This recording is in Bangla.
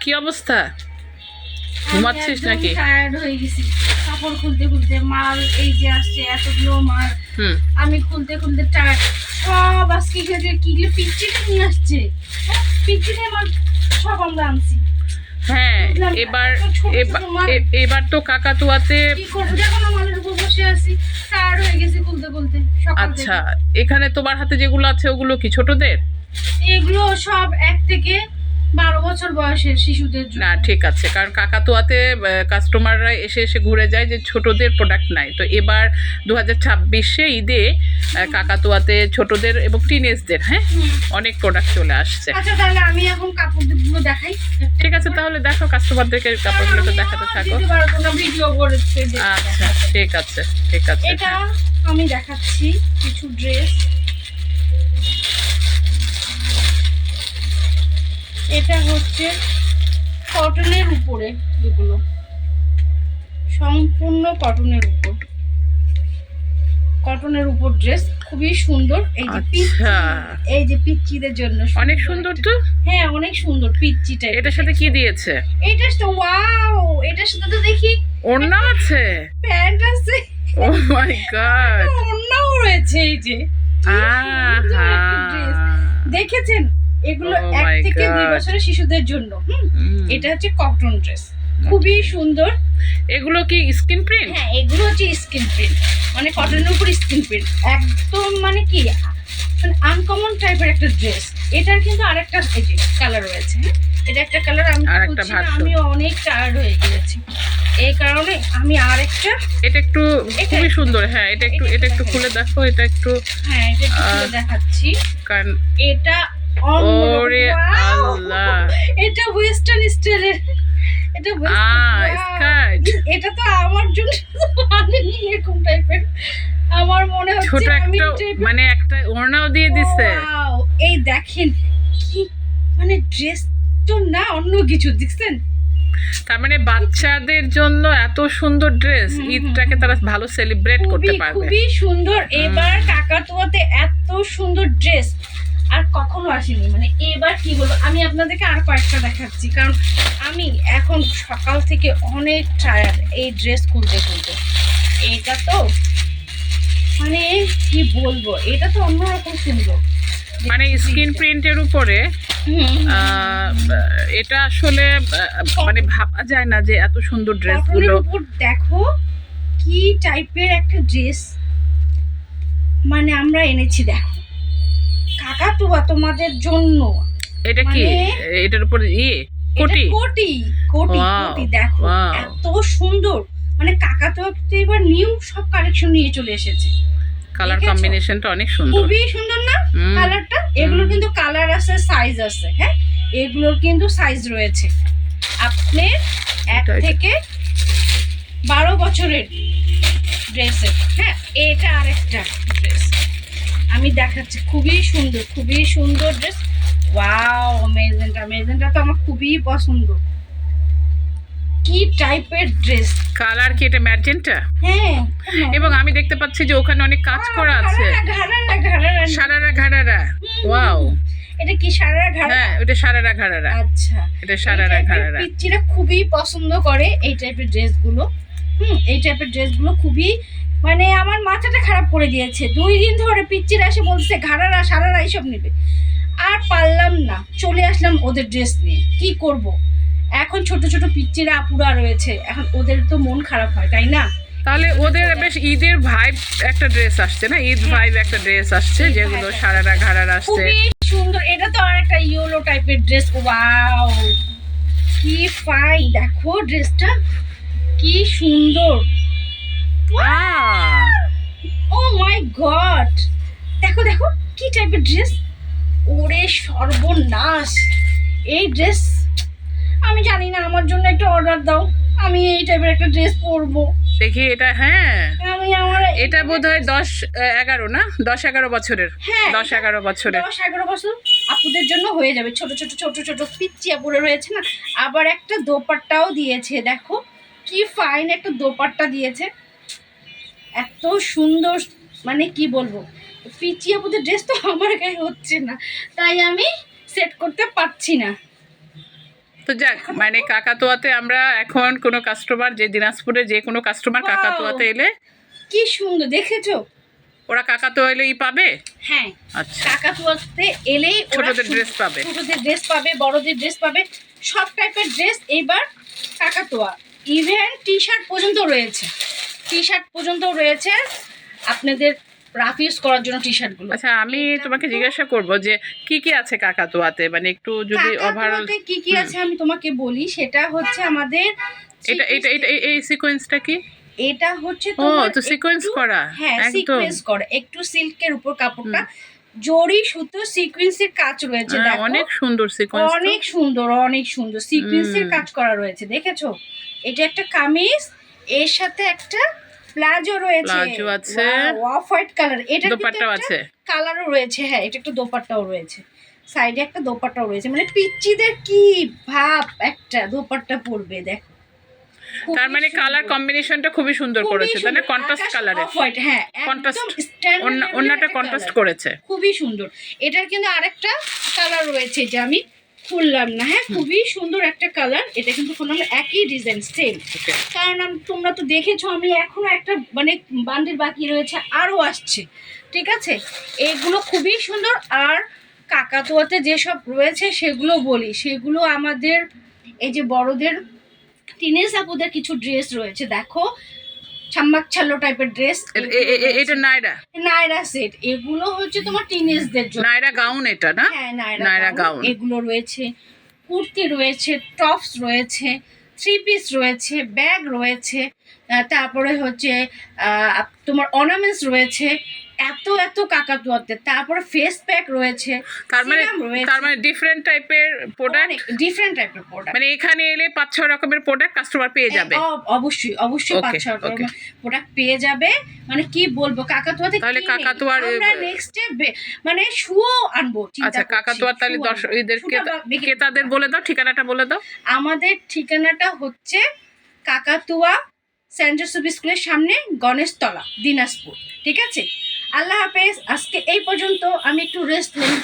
কি অবস্থা? ঘুমাচ্ছিস নাকি? টায়ার্ড হয়ে গেছি কাপড় খুলতে খুলতে, মাল এই যে আসছে এতগুলো মাল, আমি খুলতে খুলতে টায়ার্ড। সব আজকে কিগুলো পিচ্চিটা নিয়ে আসছে, পিচ্চিটা আমার সব আমরা আনছি। হ্যাঁ, এবার তো কাকাতুয়াতে কি করবো, দেখো না মালের উপর বসে আছি, টায়ার্ড হয়ে গেছি খুলতে খুলতে সকাল থেকে। আচ্ছা, এখানে তোমার হাতে যেগুলো আছে ওগুলো কি ছোটদের? এগুলো সব 1 থেকে 12 বছর বয়সের শিশুদের জন্য। না ঠিক আছে, কারণ কাকাতুয়াতে কাস্টমাররা এসে এসে ঘুরে যায় যে ছোটদের প্রোডাক্ট নাই। তো এবার 2026-এ ঈদে কাকাতুয়াতে ছোটদের এবং টিনেজদের অনেক প্রোডাক্ট চলে আসছে। আচ্ছা তাহলে আমি এখন কাপড়গুলো দেখাই। ঠিক আছে, তাহলে দেখো, কাস্টমারদেরকে কাপড়গুলোকে দেখাতে থাকো। ভিডিও করতে। আচ্ছা ঠিক আছে, ঠিক আছে। এটা আমি দেখাচ্ছি কিছু ড্রেস। এটা হচ্ছে কটনের উপরে, এগুলো সম্পূর্ণ কটনের উপর, কটনের উপর ড্রেস, খুবই সুন্দর। এই যে আচ্ছা, এই যে পিচ্চিদের জন্য অনেক সুন্দর তো। হ্যাঁ অনেক সুন্দর পিচ্চিটা। এটার সাথে কি দিয়েছে? এটার সাথে ওয়াও, এটার সাথে তো দেখি ওড়না আছে, প্যান্ট আছে। ও মাই গড, ওড়নাও রয়েছে। এই যে দেখেছেন, এগুলো 1 থেকে 2 বছরের শিশুদের জন্য। এটা হচ্ছে কটন ড্রেস, খুবই সুন্দর। এগুলো কি স্কিন প্রিন্ট? হ্যাঁ এগুলো হচ্ছে স্কিন প্রিন্ট, মানে কটনের উপর স্কিন প্রিন্ট, একদম মানে কি মানে আনকমন টাইপের একটা ড্রেস। এটার কিন্তু আরেকটা এই যে কালার রয়েছে। এটা একটা কালার, আমি অনেক টায়ার্ড হয়ে গিয়েছি, এই কারণে আমি আরেকটা। এটা একটু খুবই সুন্দর। হ্যাঁ এটা একটু খুলে দেখো, এটা একটু। হ্যাঁ এটা একটু খুলে দেখাচ্ছি, কারণ এটা ওরে আল্লাহ, এটা ওয়েস্টার্ন স্টাইলের। এটা স্কার্ট, এটা তো আমার জন্য আনেনি এরকম টাইপের। আমার মনে হচ্ছে ছোট একটা, মানে একটা ওড়নাও দিয়ে দিছে। এই দেখেন কি মানে ড্রেস তো না অন্য কিছু, দেখছেন? তার মানে বাচ্চাদের জন্য এত সুন্দর ড্রেস, ঈদটাকে তারা ভালো সেলিব্রেট করতে পারবে। খুবই সুন্দর। এবার কাকাতুয়াতে এত সুন্দর ড্রেস আর কখনো আসেনি। মানে এবার কি বলবো, আমি আপনাদেরকে আর কয়েকটা দেখাচ্ছি, কারণ আমি এখন সকাল থেকে অনেক টায়ার্ড এই ড্রেস খুলতে খুলতে। এটা তো মানে কি বলবো, এটা তো অন্যরকম সুন্দর, মানে স্কিন প্রিন্টের উপরে। এটা আসলে মানে ভাবা যায় না যে এত সুন্দর ড্রেসগুলো। দেখো কি টাইপের একটা ড্রেস মানে আমরা এনেছি, দেখো কাকাতুয়া তোমাদের জন্য। এটা কি এটার উপরে কোটি কোটি কোটি কোটি, দেখো এত সুন্দর। মানে কাকাতুয়া এবার নিউ সব কালেকশন নিয়ে চলে এসেছে। কালার কম্বিনেশনটা অনেক সুন্দর, খুবই সুন্দর না কালারটা? এগুলোর কিন্তু কালার আছে, সাইজ আছে। হ্যাঁ এগুলোর কিন্তু সাইজ রয়েছে। আপনি 1 থেকে 12 বছরের ড্রেসের। হ্যাঁ এটা আরেকটা ড্রেস আমি দেখাচ্ছি, খুবই সুন্দর, খুবই সুন্দর ড্রেস। ওয়াও, মেজেন্টা তো আমার খুবই পছন্দ। কি টাইপের ড্রেস, কালার কি এটা ম্যাজেন্টা? হ্যাঁ, এবং আমি দেখতে পাচ্ছি যে ওখানে অনেক কাজ করা আছে, সারারা ঘাড়ারা। ওয়াও, এটা কি সারারা ঘাড়া? হ্যাঁ এটা সারারা ঘাড়ারা। আচ্ছা, এটা সারারা ঘাড়ারা। পিচ্চিরা খুবই পছন্দ করে এই টাইপের ড্রেসগুলো। এই টাইপের ড্রেসগুলো খুবই মানে আমার মাথাটা খারাপ করে দিয়েছে। 2 দিন ধরে পিচ্চিরা এসে বলছে ঘাড়ারা সারারা এইসব নেবে, আর পারলাম না, চলে আসলাম ওদের ড্রেস নিয়ে। কি করব, এখন ছোট ছোট পিচ্চিরা আপুরা রয়েছে, এখন ওদের তো মন খারাপ হয়, তাই না? তাহলে ওদের বেশ ঈদের ভাইব একটা ড্রেস আসছে না, ঈদ ভাইব একটা ড্রেস আসছে, যেগুলো সারারা ঘাড়ারা আসছে। খুবই সুন্দর। এটা তো আর একটা ইয়েলো টাইপের ড্রেস। ওয়াও কি ফাইন, দেখো ড্রেসটা কি সুন্দর। ও মাই গড, দেখো দেখো কি টাইপের ড্রেস। ওরে সর্বনাশ, এই ড্রেস আমি জানি না, আমার জন্য একটা অর্ডার দাও, আমি এই টাইপের একটা ড্রেস পরবো। দেখি এটা, হ্যাঁ আমি আমার এটা বোধহয় 10-11 না, 10-11 বছরের। হ্যাঁ 10-11 বছরের, 10-11 বছর আপুদের জন্য হয়ে যাবে। ছোট ছোট ছোট ছোট পিচ্চি আপুরে রয়েছে না। আবার একটা দোপাট্টাও দিয়েছে, দেখো কি ফাইন একটা দোপাট্টা দিয়েছে, এত সুন্দর। মানে কি বলবো, পিচ্চি আপুদের ড্রেস তো আমার গায়ে হচ্ছে না, তাই আমি সেট করতে পারছি না। তো যাক, মানে কাকাতুয়াতে আমরা এখন কোনো কাস্টমার, যে দিনাজপুরে যে কোনো কাস্টমার Wow! কাকাতুয়াতে এলে, কি সুন্দর দেখেছো? ওরা কাকাতুয়া এলেই পাবে। হ্যাঁ, আচ্ছা, কাকাতুয়াতে এলেই ওরা ছোটদের ড্রেস পাবে। ছোটদের ড্রেস পাবে, বড়দের ড্রেস পাবে, সব টাইপের ড্রেস এইবার কাকাতুয়া। ইভেন টি শার্ট পর্যন্ত রয়েছে, টি শার্ট পর্যন্ত রয়েছে আপনাদের রাফ ইউজ করার জন্য টি শার্টগুলো। আচ্ছা, আমি তোমাকে জিজ্ঞাসা করব যে কি কি আছে কাকাতুয়াতে, মানে একটু যদি ওভারঅল। কাকাতুয়াতে কি কি আছে আমি তোমাকে বলি। সেটা হচ্ছে আমাদের এটা এটা এটা এই সিকোয়েন্সটা কি? এটা হচ্ছে ও, তো সিকোয়েন্স করা। হ্যাঁ, একদম। সিকোয়েন্স করা, একটু সিল্কের উপর কাপড়টা জরি সুতো সিকোয়েন্সের কাজ রয়েছে। হ্যাঁ, দেখো অনেক সুন্দর সিকোয়েন্স। অনেক সুন্দর, অনেক সুন্দর সিকোয়েন্সের কাজ করা রয়েছে, দেখেছো? এটা একটা কামিজ, এর সাথে একটা প্লাজো রয়েছে, প্লাজো আছে, অফ হোয়াইট কালার। এটা দোপাট্টাও আছে, কালারও রয়েছে। হ্যাঁ, এটা একটা দোপাট্টাও রয়েছে, সাইডে একটা দোপাট্টাও রয়েছে। মানে পিচ্চিদের কি ভাব একটা দোপাট্টা পরবে, দেখো। তার মানে কালার কম্বিনেশনটা খুবই সুন্দর করেছে, তাই না? কন্ট্রাস্ট কালারে, হ্যাঁ, কন্ট্রাস্ট, স্ট্যান্ডার্ড অন্যটা কন্ট্রাস্ট করেছে। খুবই সুন্দর। এটার কিন্তু আরেকটা কালার রয়েছে, যে আমি খুললাম না। হ্যাঁ, খুবই সুন্দর একটা কালার। এটা কিন্তু খুললাম একই ডিজাইন সেম, কারণ তোমরা তো দেখেছো আমি এখনো একটা মানে বান্ডিল বাকি রয়েছে, আরও আসছে। ঠিক আছে, এগুলো খুবই সুন্দর। আর কাকাতুয়াতে যেসব রয়েছে সেগুলো বলি, সেগুলো আমাদের এই যে বড়দের টিনেজ আপুদের কিছু ড্রেস রয়েছে, দেখো ছাম্মাক ছাল্লো টাইপের ড্রেস। এটা নাইরা, নায়রা সেট, এগুলো হচ্ছে তোমার টিনেজদের জন্য। নাইরা গাউন এটা না? হ্যাঁ, নায়রা নায়রা গাউন। গাউন এগুলো রয়েছে, কুর্তি রয়েছে, টপস রয়েছে, থ্রি পিস রয়েছে, ব্যাগ রয়েছে, তারপরে হচ্ছে তোমার অর্নামেন্টস রয়েছে, এত এত কাকাতুয়াতে। তারপরে ফেস প্যাক রয়েছে, তার মানে ডিফারেন্ট টাইপের প্রোডাক্ট, ডিফারেন্ট টাইপের প্রোডাক্ট। মানে এখানে এলে 5-6 রকমের প্রোডাক্ট কাস্টমার পেয়ে যাবে। অবশ্যই অবশ্যই Okay, 5-6 okay. রকমের প্রোডাক্ট পেয়ে যাবে। মানে কি বলবো, কাকাতুয়াতে তাহলে কি নেই? কাকাতুয়ার আমরা নেক্সট মানে শুও আনবো, চিন্তা আচ্ছা, করছি। কাকাতুয়ার তাহলে shoe আনবো। দর্শকদের shoeটা দেখে- ক্রেতাদের বলে দাও, ঠিকানাটা বলে দাও। আমাদের ঠিকানাটা হচ্ছে কাকাতুয়া সেন্ট জোসেফ স্কুলের সামনে, গণেশতলা, দিনাজপুর। ঠিক আছে, আল্লাহ হাফেজ। আজকে এই পর্যন্ত, আমি একটু রেস্ট নেই।